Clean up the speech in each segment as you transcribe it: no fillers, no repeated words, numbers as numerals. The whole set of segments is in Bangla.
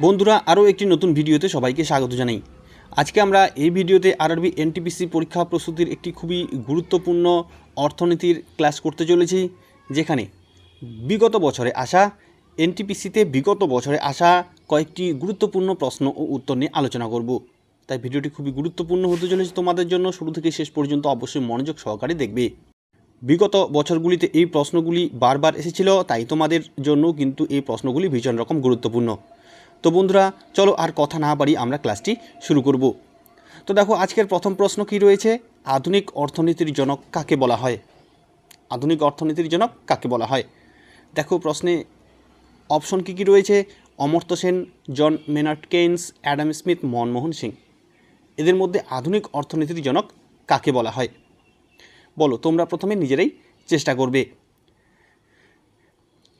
বন্ধুরা আরও একটি নতুন ভিডিওতে সবাইকে স্বাগত জানাই। আজকে আমরা এই ভিডিওতে আরআরবি এনটিপিসি পরীক্ষা প্রস্তুতির একটি খুবই গুরুত্বপূর্ণ অর্থনীতির ক্লাস করতে চলেছি, যেখানে বিগত বছরে আসা কয়েকটি গুরুত্বপূর্ণ প্রশ্ন ও উত্তর নিয়ে আলোচনা করব। তাই ভিডিওটি খুবই গুরুত্বপূর্ণ হতে চলেছে তোমাদের জন্য। শুরু থেকে শেষ পর্যন্ত অবশ্যই মনোযোগ সহকারে দেখবে। বিগত বছরগুলিতে এই প্রশ্নগুলি বারবার এসেছিল, তাই তোমাদের জন্য কিন্তু এই প্রশ্নগুলি ভীষণ রকম গুরুত্বপূর্ণ। তো বন্ধুরা চলো আর কথা না বাড়ি আমরা ক্লাসটি শুরু করব। তো দেখো আজকের প্রথম প্রশ্ন কি রয়েছে, আধুনিক অর্থনীতির জনক কাকে বলা হয়? আধুনিক অর্থনীতির জনক কাকে বলা হয়? দেখো প্রশ্নে অপশন কী রয়েছে, Amartya Sen, John Maynard Keynes, Adam Smith, Manmohan Singh. এদের মধ্যে আধুনিক অর্থনীতির জনক কাকে বলা হয়? বলো তোমরা প্রথমে নিজেরাই চেষ্টা করবে।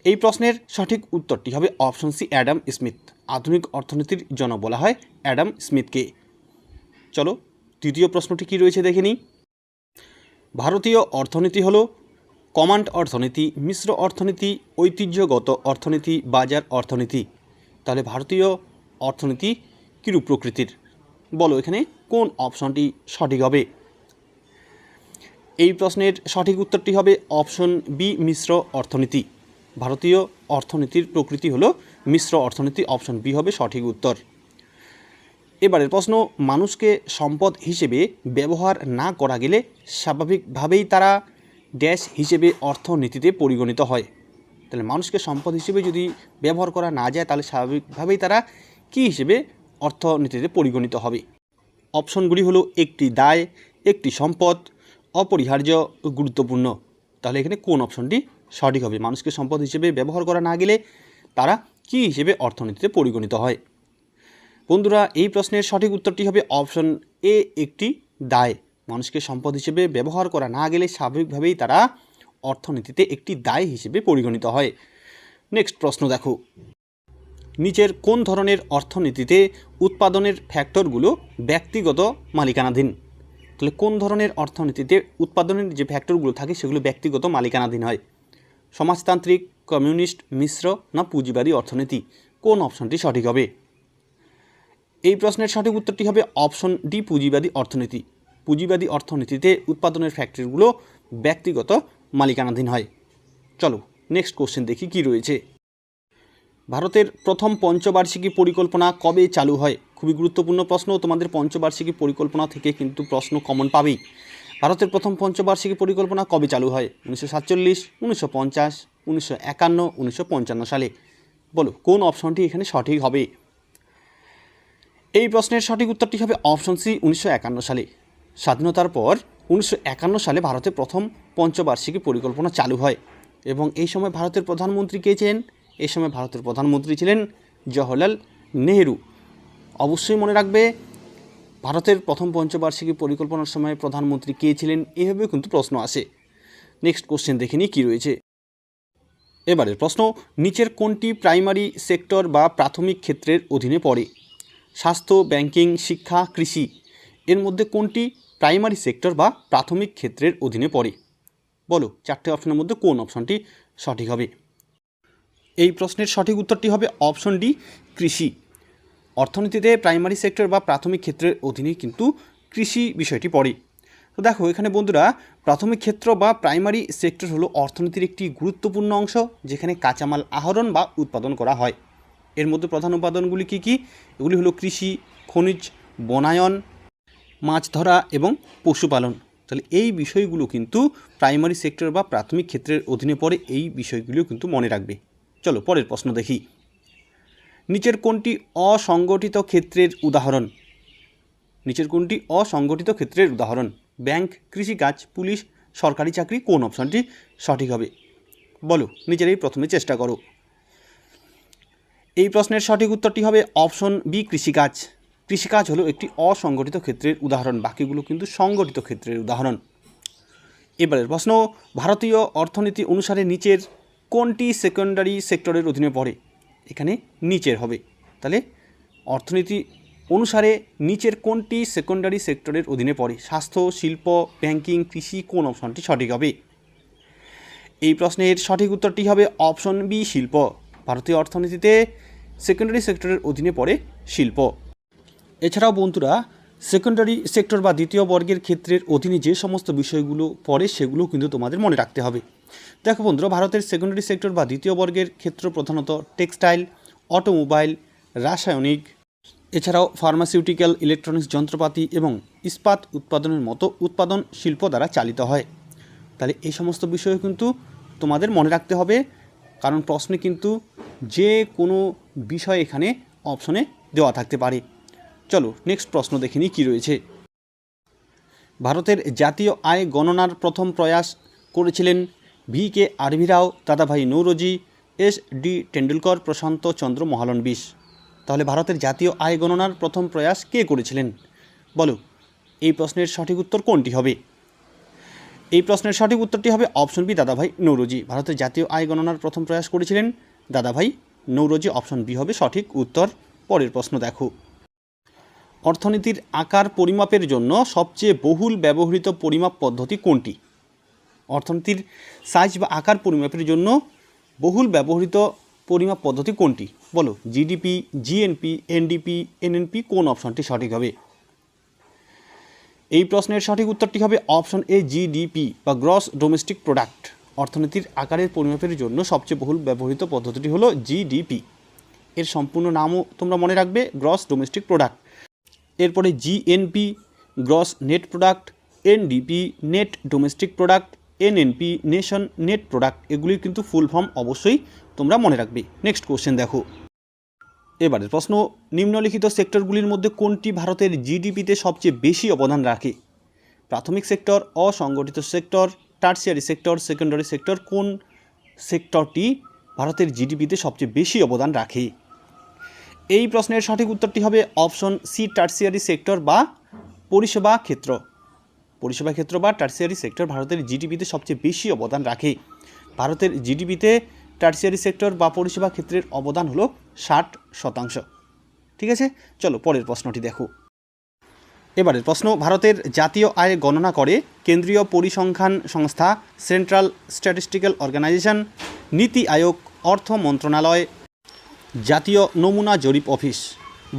এই প্রশ্নের সঠিক উত্তরটি হবে অপশন সি, অ্যাডাম স্মিথ। আধুনিক অর্থনীতির জনক বলা হয় অ্যাডাম স্মিথকে। চলো তৃতীয় প্রশ্নটি কী রয়েছে দেখে নিই। ভারতীয় অর্থনীতি হলো কমান্ড অর্থনীতি, মিশ্র অর্থনীতি, ঐতিহ্যগত অর্থনীতি, বাজার অর্থনীতি। তাহলে ভারতীয় অর্থনীতি কিরূপ প্রকৃতির? বলো এখানে কোন অপশনটি সঠিক হবে? এই প্রশ্নের সঠিক উত্তরটি হবে অপশন বি, মিশ্র অর্থনীতি। ভারতীয় অর্থনীতির প্রকৃতি হলো মিশ্র অর্থনীতি। অপশন বি হবে সঠিক উত্তর। এবারের প্রশ্ন, মানুষকে সম্পদ হিসেবে ব্যবহার না করা গেলে স্বাভাবিকভাবেই তারা ড্যাশ হিসেবে অর্থনীতিতে পরিগণিত হয়। তাহলে মানুষকে সম্পদ হিসেবে যদি ব্যবহার করা না যায়, তাহলে স্বাভাবিকভাবেই তারা কী হিসেবে অর্থনীতিতে পরিগণিত হবে? অপশনগুলি হলো একটি দায়, একটি সম্পদ, অপরিহার্য, গুরুত্বপূর্ণ। তাহলে এখানে কোন অপশনটি সঠিক হবে? মানুষকে সম্পদ হিসেবে ব্যবহার করা না গেলে তারা কী হিসেবে অর্থনীতিতে পরিগণিত হয়? বন্ধুরা এই প্রশ্নের সঠিক উত্তরটি হবে অপশন এ, একটি দায়। মানুষকে সম্পদ হিসেবে ব্যবহার করা না গেলে স্বাভাবিকভাবেই তারা অর্থনীতিতে একটি দায় হিসেবে পরিগণিত হয়। নেক্সট প্রশ্ন দেখো, নিচের কোন ধরনের অর্থনীতিতে উৎপাদনের ফ্যাক্টরগুলো ব্যক্তিগত মালিকানাধীন? তাহলে কোন ধরনের অর্থনীতিতে উৎপাদনের যে ফ্যাক্টরগুলো থাকে সেগুলো ব্যক্তিগত মালিকানাধীন হয়? সমাজতান্ত্রিক, কমিউনিস্ট, মিশ্র না পুঁজিবাদী অর্থনীতি? কোন অপশনটি সঠিক হবে? এই প্রশ্নের সঠিক উত্তরটি হবে অপশন ডি, পুঁজিবাদী অর্থনীতি। পুঁজিবাদী অর্থনীতিতে উৎপাদনের ফ্যাক্টরিগুলো ব্যক্তিগত মালিকানাধীন হয়। চলো নেক্সট কোশ্চেন দেখি কি রয়েছে। ভারতের প্রথম পঞ্চবার্ষিকী পরিকল্পনা কবে চালু হয়? খুবই গুরুত্বপূর্ণ প্রশ্ন, তোমাদের পঞ্চবার্ষিকী পরিকল্পনা থেকে কিন্তু প্রশ্ন কমন পাবেই। ভারতের প্রথম পঞ্চবার্ষিকী পরিকল্পনা কবে চালু হয়? 1947, 1950, 1951, 1955 সালে। বলো কোন অপশনটি এখানে সঠিক হবে? এই প্রশ্নের সঠিক উত্তরটি হবে অপশন সি, 1951 সালে। স্বাধীনতার পর 1951 সালে ভারতের প্রথম পঞ্চবার্ষিকী পরিকল্পনা চালু হয় এবং এই সময় ভারতের প্রধানমন্ত্রী কে ছিলেন? এই সময় ভারতের প্রধানমন্ত্রী ছিলেন জওহরলাল নেহেরু। অবশ্যই মনে রাখবে ভারতের প্রথম পঞ্চবার্ষিকী পরিকল্পনার সময় প্রধানমন্ত্রী কে ছিলেন, এভাবেও কিন্তু প্রশ্ন আসে। নেক্সট কোশ্চেন দেখে নিই কী রয়েছে। এবারের প্রশ্ন, নিচের কোনটি প্রাইমারি সেক্টর বা প্রাথমিক ক্ষেত্রের অধীনে পড়ে? স্বাস্থ্য, ব্যাংকিং, শিক্ষা, কৃষি। এর মধ্যে কোনটি প্রাইমারি সেক্টর বা প্রাথমিক ক্ষেত্রের অধীনে পড়ে? বলো চারটে অপশনের মধ্যে কোন অপশনটি সঠিক হবে? এই প্রশ্নের সঠিক উত্তরটি হবে অপশন ডি, কৃষি। অর্থনীতিতে প্রাইমারি সেক্টর বা প্রাথমিক ক্ষেত্রের অধীনে কিন্তু কৃষি বিষয়টি পড়ে। তো দেখো এখানে বন্ধুরা, প্রাথমিক ক্ষেত্র বা প্রাইমারি সেক্টর হলো অর্থনীতির একটি গুরুত্বপূর্ণ অংশ, যেখানে কাঁচামাল আহরণ বা উৎপাদন করা হয়। এর মধ্যে প্রধান উপাদানগুলি কী কী? এগুলি হলো কৃষি, খনিজ, বনায়ন, মাছ ধরা এবং পশুপালন। তাহলে এই বিষয়গুলো কিন্তু প্রাইমারি সেক্টর বা প্রাথমিক ক্ষেত্রের অধীনে পড়ে। এই বিষয়গুলিও কিন্তু মনে রাখবে। চলো পরের প্রশ্ন দেখি। নিচের কোনটি অসংগঠিত ক্ষেত্রের উদাহরণ? নিচের কোনটি অসংগঠিত ক্ষেত্রের উদাহরণ? ব্যাংক, কৃষিকাজ, পুলিশ, সরকারি চাকরি। কোন অপশনটি সঠিক হবে? বলো নিজেরাই প্রথমে চেষ্টা করো। এই প্রশ্নের সঠিক উত্তরটি হবে অপশন বি, কৃষিকাজ। কৃষিকাজ হলো একটি অসংগঠিত ক্ষেত্রের উদাহরণ, বাকিগুলো কিন্তু সংগঠিত ক্ষেত্রের উদাহরণ। এবারের প্রশ্ন, ভারতীয় অর্থনীতি অনুসারে নিচের কোনটি সেকেন্ডারি সেক্টরের অধীনে পড়ে? এখানে নিচের হবে। তাহলে অর্থনীতি অনুসারে নিচের কোনটি সেকেন্ডারি সেক্টরের অধীনে পড়ে? স্বাস্থ্য, শিল্প, ব্যাংকিং, কৃষি। কোন অপশনটি সঠিক হবে? এই প্রশ্নের সঠিক উত্তরটি হবে অপশন বি, শিল্প। ভারতীয় অর্থনীতিতে সেকেন্ডারি সেক্টরের অধীনে পড়ে শিল্প। এছাড়াও বন্ধুরা, সেকেন্ডারি সেক্টর বা দ্বিতীয় বর্গের ক্ষেত্রের অধীনে যে সমস্ত বিষয়গুলো পড়ে সেগুলো কিন্তু তোমাদের মনে রাখতে হবে। দেখো বন্ধুরা, ভারতের সেকেন্ডারি সেক্টর বা দ্বিতীয় বর্গের ক্ষেত্র প্রধানত টেক্সটাইল, অটোমোবাইল, রাসায়নিক, এছাড়াও ফার্মাসিউটিক্যাল, ইলেকট্রনিক্স যন্ত্রপাতি এবং ইস্পাত উৎপাদনের মতো উৎপাদন শিল্প দ্বারা চালিত হয়। তাহলে এই সমস্ত বিষয় কিন্তু তোমাদের মনে রাখতে হবে, কারণ প্রশ্নে কিন্তু যে কোনো বিষয় এখানে অপশনে দেওয়া থাকতে পারে। চলো নেক্সট প্রশ্ন দেখে নিই কী রয়েছে। ভারতের জাতীয় আয় গণনার প্রথম প্রয়াস করেছিলেন VK আরভি রাও, দাদাভাই নৌরোজি, SD টেন্ডুলকর, প্রশান্ত চন্দ্র মহালনবিশ। তাহলে ভারতের জাতীয় আয় গণনার প্রথম প্রয়াস কে করেছিলেন? বলো, এই প্রশ্নের সঠিক উত্তর কোনটি হবে? এই প্রশ্নের সঠিক উত্তরটি হবে অপশন বি, দাদাভাই নৌরোজি। ভারতের জাতীয় আয় গণনার প্রথম প্রয়াস করেছিলেন দাদাভাই নৌরোজি। অপশন বি হবে সঠিক উত্তর। পরের প্রশ্ন দেখো। অর্থনীতির আকার পরিমাপের জন্য সবচেয়ে বহুল ব্যবহৃত পরিমাপ পদ্ধতি কোনটি? অর্থনীতির সাইজ বা আকার পরিমাপের জন্য বহুল ব্যবহৃত পরিমাপ পদ্ধতি কোনটি? বলো, জিডিপি, জিএনপি, এনডিপি, এনএনপি, কোন অপশনটি সঠিক হবে? এই প্রশ্নের সঠিক উত্তরটি হবে অপশন এ, জিডিপি বা গ্রস ডোমেস্টিক প্রোডাক্ট। অর্থনীতির আকারের পরিমাপের জন্য সবচেয়ে বহুল ব্যবহৃত পদ্ধতিটি হলো জিডিপি। এর সম্পূর্ণ নামও তোমরা মনে রাখবে, গ্রস ডোমেস্টিক প্রোডাক্ট। এরপরে GNP, gross net product, NDP, net domestic product, NNP, nation net product. এগুলির কিন্তু ফুল ফর্ম অবশ্যই তোমরা মনে রাখবে। নেক্সট কোশ্চেন দেখো। এবারের প্রশ্ন, নিম্নলিখিত সেক্টরগুলির মধ্যে কোনটি ভারতের জিডিপিতে সবচেয়ে বেশি অবদান রাখে? প্রাথমিক সেক্টর, অসংগঠিত sector, tertiary sector, secondary sector, কোন সেক্টরটি ভারতের জিডিপিতে সবচেয়ে বেশি অবদান রাখে? এই প্রশ্নের সঠিক উত্তরটি হবে অপশন সি, টার্সিয়ারি সেক্টর বা পরিষেবা ক্ষেত্র। পরিষেবা ক্ষেত্র বা টার্সিয়ারি সেক্টর ভারতের জিডিপিতে সবচেয়ে বেশি অবদান রাখে। ভারতের জিডিপিতে টার্সিয়ারি সেক্টর বা পরিষেবা ক্ষেত্রের অবদান হলো 60%। ঠিক আছে, চলো পরের প্রশ্নটি দেখো। এবারের প্রশ্ন, ভারতের জাতীয় আয় গণনা করে কেন্দ্রীয় পরিসংখ্যান সংস্থা, সেন্ট্রাল স্ট্যাটিস্টিক্যাল অর্গানাইজেশন, নীতি আয়োগ, অর্থ মন্ত্রণালয়, জাতীয় নমুনা জরিপ অফিস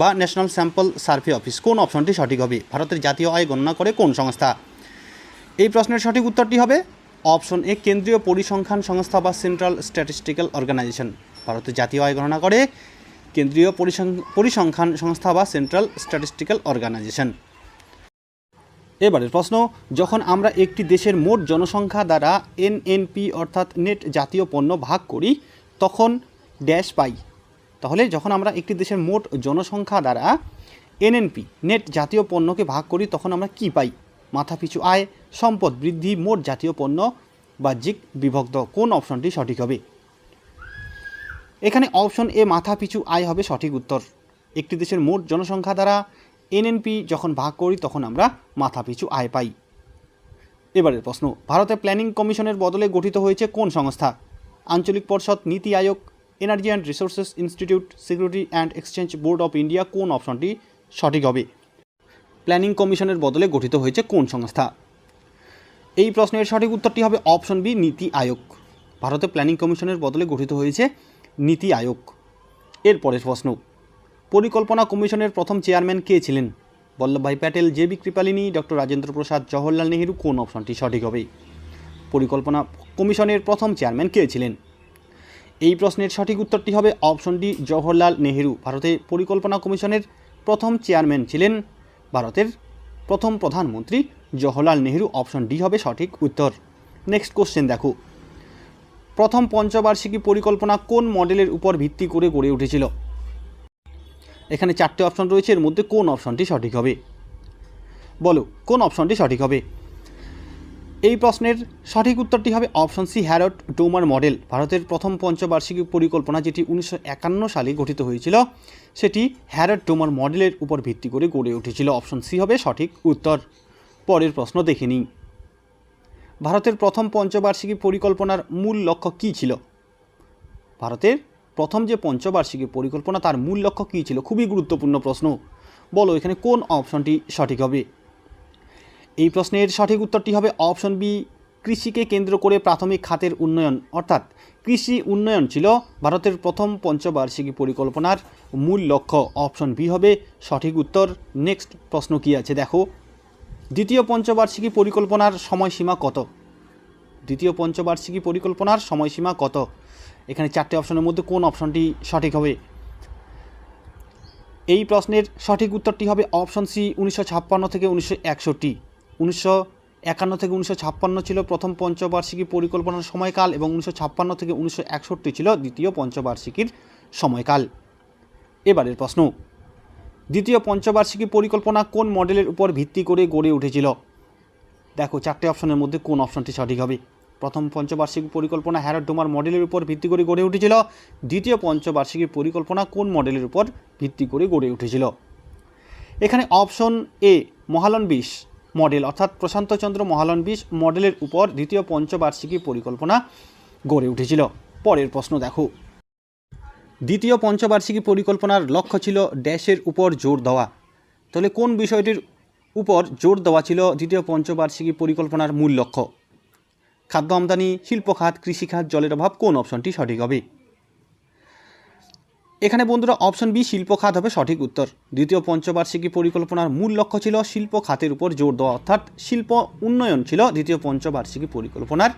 বা ন্যাশনাল স্যাম্পল সার্ভে অফিস। কোন অপশনটি সঠিক হবে? ভারতের জাতীয় আয় গণনা করে কোন সংস্থা? এই প্রশ্নের সঠিক উত্তরটি হবে অপশন এ, কেন্দ্রীয় পরিসংখ্যান সংস্থা বা সেন্ট্রাল স্ট্যাটিস্টিক্যাল অর্গানাইজেশন। ভারতের জাতীয় আয় গণনা করে কেন্দ্রীয় পরিসংখ্যান সংস্থা বা সেন্ট্রাল স্ট্যাটিস্টিক্যাল অর্গানাইজেশন। এবারের প্রশ্ন, যখন আমরা একটি দেশের মোট জনসংখ্যা দ্বারা এনএনপি অর্থাৎ নেট জাতীয় পণ্য ভাগ করি তখন ড্যাশ পাই। তাহলে যখন আমরা একটি দেশের মোট জনসংখ্যা দ্বারা এনএনপি নেট জাতীয় পণ্যকে ভাগ করি তখন আমরা কি পাই? মাথাপিছু আয়, সম্পদ বৃদ্ধি, মোট জাতীয় পণ্য, বাহ্যিক বিভক্ত। কোন অপশনটি সঠিক হবে? এখানে অপশন এ, মাথাপিছু আয় হবে সঠিক উত্তর। একটি দেশের মোট জনসংখ্যা দ্বারা এনএনপি যখন ভাগ করি তখন আমরা মাথাপিছু আয় পাই। এবারের প্রশ্ন, ভারতে প্ল্যানিং কমিশনের বদলে গঠিত হয়েছে কোন সংস্থা? আঞ্চলিক পর্ষদ, Niti Aayog, energy and resources institute, security and exchange board of India. কোন অপশনটি সঠিক হবে? প্ল্যানিং কমিশনের বদলে গঠিত হয়েছে কোন সংস্থা? এই প্রশ্নের সঠিক উত্তরটি হবে অপশন বি, নীতি আয়োগ। ভারতে প্ল্যানিং কমিশনের বদলে গঠিত হয়েছে নীতি আয়োগ। এরপরের প্রশ্ন, পরিকল্পনা কমিশনের প্রথম চেয়ারম্যান কে ছিলেন? Vallabhbhai Patel, JB Kripalani, doctor Rajendra Prasad, Jawaharlal Nehru. কোন অপশনটি সঠিক হবে? পরিকল্পনা কমিশনের প্রথম চেয়ারম্যান কে ছিলেন? এই প্রশ্নের সঠিক উত্তরটি হবে অপশন ডি, জওহরলাল নেহেরু। ভারতে পরিকল্পনা কমিশনের প্রথম চেয়ারম্যান ছিলেন ভারতের প্রথম প্রধানমন্ত্রী জওহরলাল নেহেরু। অপশন ডি হবে সঠিক উত্তর। নেক্সট কোশ্চেন দেখো। প্রথম পঞ্চবার্ষিকী পরিকল্পনা কোন মডেলের উপর ভিত্তি করে গড়ে উঠেছিল? এখানে 4টে অপশন রয়েছে, এর মধ্যে কোন অপশনটি সঠিক হবে? বলো, কোন অপশনটি সঠিক হবে? এই প্রশ্নের সঠিক উত্তরটি হবে option C, Harrod Domar model. ভারতের প্রথম পঞ্চবার্ষিকী পরিকল্পনা যেটি 1951 সালে গঠিত হয়েছিল সেটি হ্যারড ডোমার মডেলের উপর ভিত্তি করে গড়ে উঠেছিল। অপশন সি হবে সঠিক উত্তর। পরের প্রশ্ন দেখে নিই। ভারতের প্রথম পঞ্চবার্ষিকী পরিকল্পনার মূল লক্ষ্য কী ছিল? ভারতের প্রথম যে পঞ্চবার্ষিকী পরিকল্পনা তার মূল লক্ষ্য কী ছিল? খুবই গুরুত্বপূর্ণ প্রশ্ন। বলো, এখানে কোন অপশনটি সঠিক হবে? এই প্রশ্নের সঠিক উত্তরটি হবে অপশন বি, কৃষিকে কেন্দ্র করে প্রাথমিক খাতের উন্নয়ন অর্থাৎ কৃষি উন্নয়ন ছিল ভারতের প্রথম পঞ্চবার্ষিকী পরিকল্পনার মূল লক্ষ্য। অপশন বি হবে সঠিক উত্তর। নেক্সট প্রশ্ন কী আছে দেখো, দ্বিতীয় পঞ্চবার্ষিকী পরিকল্পনার সময়সীমা কত? দ্বিতীয় পঞ্চবার্ষিকী পরিকল্পনার সময়সীমা কত? এখানে চারটে অপশনের মধ্যে কোন অপশনটি সঠিক হবে? এই প্রশ্নের সঠিক উত্তরটি হবে অপশন সি 1956 থেকে 1961। 1951 থেকে 1956 ছিল প্রথম পঞ্চবার্ষিকী পরিকল্পনার সময়কাল এবং 1956 থেকে 1961 ছিল দ্বিতীয় পঞ্চবার্ষিকীর সময়কাল। এবারের প্রশ্ন, দ্বিতীয় পঞ্চবার্ষিকী পরিকল্পনা কোন মডেলের উপর ভিত্তি করে গড়ে উঠেছিল? দেখো চারটে অপশনের মধ্যে কোন অপশনটি সঠিক হবে? প্রথম পঞ্চবার্ষিকী পরিকল্পনা হ্যারড ডোমার মডেলের উপর ভিত্তি করে গড়ে উঠেছিল। দ্বিতীয় পঞ্চবার্ষিকী পরিকল্পনা কোন মডেলের উপর ভিত্তি করে গড়ে উঠেছিল? এখানে অপশন এ মহালনবিশ মডেল অর্থাৎ প্রশান্তচন্দ্র মহালনবিশ মডেলের উপর দ্বিতীয় পঞ্চবার্ষিকী পরিকল্পনা গড়ে উঠেছিল। পরের প্রশ্ন দেখো, দ্বিতীয় পঞ্চবার্ষিকী পরিকল্পনার লক্ষ্য ছিল ড্যাশের উপর জোর দেওয়া। তাহলে কোন বিষয়টির উপর জোর দেওয়া ছিল দ্বিতীয় পঞ্চবার্ষিকী পরিকল্পনার মূল লক্ষ্য? খাদ্য আমদানি, শিল্প খাত, কৃষিখাত, জলের অভাব, কোন অপশনটি সঠিক হবে? এখানে বন্ধুরা অপশন বি শিল্প খাত হবে সঠিক উত্তর। দ্বিতীয় পঞ্চবার্ষিকী পরিকল্পনার মূল লক্ষ্য ছিল শিল্প খাতের উপর জোর দেওয়া অর্থাৎ শিল্প উন্নয়ন ছিল দ্বিতীয় পঞ্চবার্ষিকী পরিকল্পনার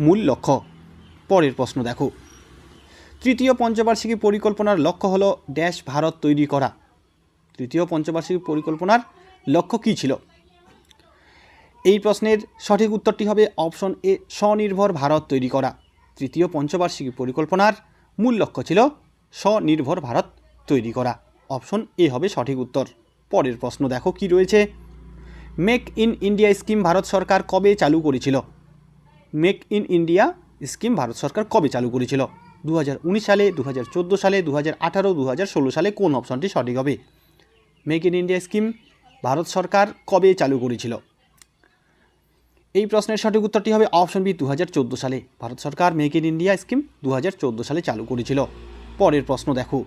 মূল লক্ষ্য। পরের প্রশ্ন দেখো, তৃতীয় পঞ্চবার্ষিকী পরিকল্পনার লক্ষ্য হলো ড্যাশ ভারত তৈরি করা। তৃতীয় পঞ্চবার্ষিকী পরিকল্পনার লক্ষ্য কী ছিল? এই প্রশ্নের সঠিক উত্তরটি হবে অপশন এ স্বনির্ভর ভারত তৈরি করা। তৃতীয় পঞ্চবার্ষিকী পরিকল্পনার মূল লক্ষ্য ছিল স্বনির্ভর ভারত তৈরি করা। অপশন এ হবে সঠিক উত্তর। পরের প্রশ্ন দেখো কি রয়েছে, make in India scheme Bharat সরকার কবে চালু করেছিল? Make in India scheme Bharat সরকার কবে চালু করেছিল? 2019 সালে, 2014 সালে, 2018, 2016 সালে, কোন অপশনটি সঠিক হবে? Make in India scheme Bharat সরকার কবে চালু করেছিল? এই প্রশ্নের সঠিক উত্তরটি হবে অপশন বি 2014 সালে। ভারত সরকার মেক ইন ইন্ডিয়া স্কিম 2014 সালে চালু করেছিল। পরের প্রশ্ন দেখো,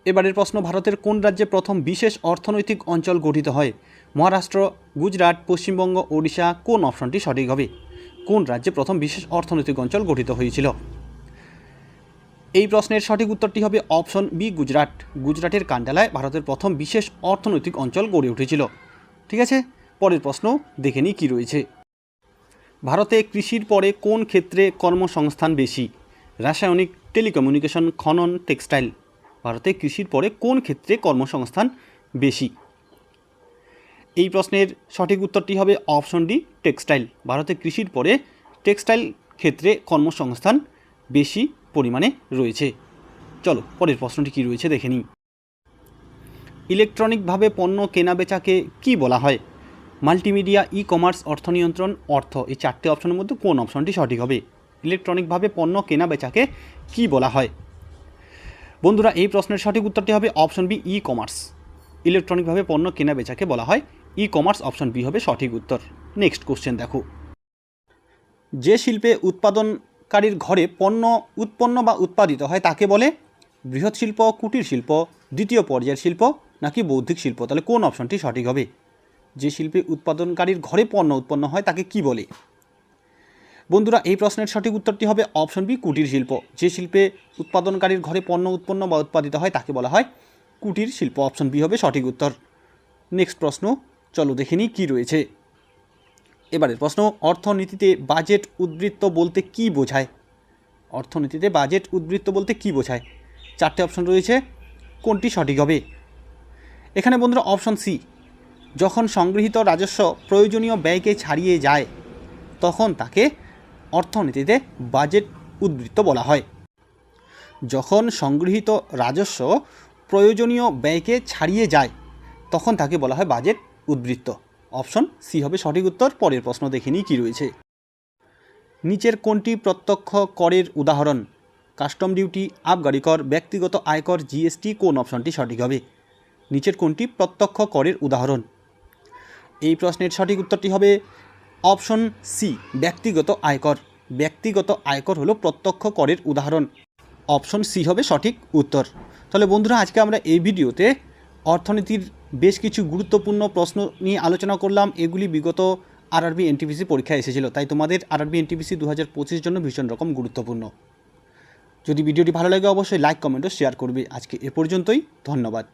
এবারের প্রশ্ন, ভারতের কোন রাজ্যে প্রথম বিশেষ অর্থনৈতিক অঞ্চল গঠিত হয়? মহারাষ্ট্র, গুজরাট, পশ্চিমবঙ্গ, ওড়িশা, কোন অপশনটি সঠিক হবে? কোন রাজ্যে প্রথম বিশেষ অর্থনৈতিক অঞ্চল গঠিত হয়েছিল? এই প্রশ্নের সঠিক উত্তরটি হবে অপশন বি গুজরাট। গুজরাটের কান্ডালায় ভারতের প্রথম বিশেষ অর্থনৈতিক অঞ্চল গড়ে উঠেছিল। ঠিক আছে, পরের প্রশ্ন দেখে নিই কী রয়েছে। ভারতে কৃষির পরে কোন ক্ষেত্রে কর্মসংস্থান বেশি? রাসায়নিক, টেলিকমিউনিকেশন, খনন, টেক্সটাইল। ভারতে কৃষির পরে কোন ক্ষেত্রে কর্মসংস্থান বেশি? এই প্রশ্নের সঠিক উত্তরটি হবে অপশন ডি টেক্সটাইল। ভারতে কৃষির পরে টেক্সটাইল ক্ষেত্রে কর্মসংস্থান বেশি পরিমাণে রয়েছে। চলো পরের প্রশ্নটি কী রয়েছে দেখে নিই। ইলেকট্রনিকভাবে পণ্য কেনাবেচাকে কি বলা হয়? মাল্টিমিডিয়া, ই কমার্স, অর্থ নিয়ন্ত্রণ, অর্থ। এই চারটে অপশনের মধ্যে কোন অপশনটি সঠিক হবে? ইলেকট্রনিকভাবে পণ্য কেনাবেচাকে কি বলা হয়? বন্ধুরা এই প্রশ্নের সঠিক উত্তরটি হবে অপশন বি ই কমার্স। ইলেকট্রনিকভাবে পণ্য কেনাবেচাকে বলা হয় ই কমার্স। অপশন বি হবে সঠিক উত্তর। নেক্সট কোশ্চেন দেখো, যে শিল্পে উৎপাদনকারীর ঘরে পণ্য উৎপন্ন বা উৎপাদিত হয় তাকে বলে বৃহৎ শিল্প, কুটির শিল্প, দ্বিতীয় পর্যায়ের শিল্প নাকি বৌদ্ধিক শিল্প? তাহলে কোন অপশনটি সঠিক হবে? যে শিল্পে উৎপাদনকারীর ঘরে পণ্য উৎপন্ন হয় তাকে কি বলে? বন্ধুরা এই প্রশ্নের সঠিক উত্তরটি হবে অপশন বি কুটির শিল্প। যে শিল্পে উৎপাদনকারীর ঘরে পণ্য উৎপন্ন বা উৎপাদিত হয় তাকে বলা হয় কুটির শিল্প। অপশন বি হবে সঠিক উত্তর। নেক্সট প্রশ্ন চলো দেখে নিই কী রয়েছে। এবারের প্রশ্ন, অর্থনীতিতে বাজেট উদ্বৃত্ত বলতে কি বোঝায়? অর্থনীতিতে বাজেট উদ্বৃত্ত বলতে কি বোঝায়? চারটে অপশন রয়েছে, কোনটি সঠিক হবে? এখানে বন্ধুরা অপশন সি, যখন সংগৃহীত রাজস্ব প্রয়োজনীয় ব্যয়কে ছাড়িয়ে যায় তখন তাকে অর্থনীতিতে বাজেট উদ্বৃত্ত বলা হয়। যখন সংগৃহীত রাজস্ব প্রয়োজনীয় ব্যয়কে ছাড়িয়ে যায় তখন তাকে বলা হয় বাজেট উদ্বৃত্ত। অপশন সি হবে সঠিক উত্তর। পরের প্রশ্ন দেখে নিই কী রয়েছে। নিচের কোনটি প্রত্যক্ষ করের উদাহরণ? কাস্টম ডিউটি, আবগারি কর, ব্যক্তিগত আয়কর, জিএসটি, কোন অপশনটি সঠিক হবে? নিচের কোনটি প্রত্যক্ষ করের উদাহরণ? এই প্রশ্নের সঠিক উত্তরটি হবে অপশন সি ব্যক্তিগত আয়কর। ব্যক্তিগত আয়কর হলো প্রত্যক্ষ করের উদাহরণ। অপশন সি হবে সঠিক উত্তর। তাহলে বন্ধুরা আজকে আমরা এই ভিডিওতে অর্থনীতির বেশ কিছু গুরুত্বপূর্ণ প্রশ্ন নিয়ে আলোচনা করলাম। এগুলি বিগত আরআরবি এনটিপিসি পরীক্ষায় এসেছিল, তাই তোমাদের আরআরবি এনটিপিসি 2025 জন্য ভীষণ রকম গুরুত্বপূর্ণ। যদি ভিডিওটি ভালো লাগে অবশ্যই লাইক, কমেন্ট ও শেয়ার করবে। আজকে এ পর্যন্তই, ধন্যবাদ।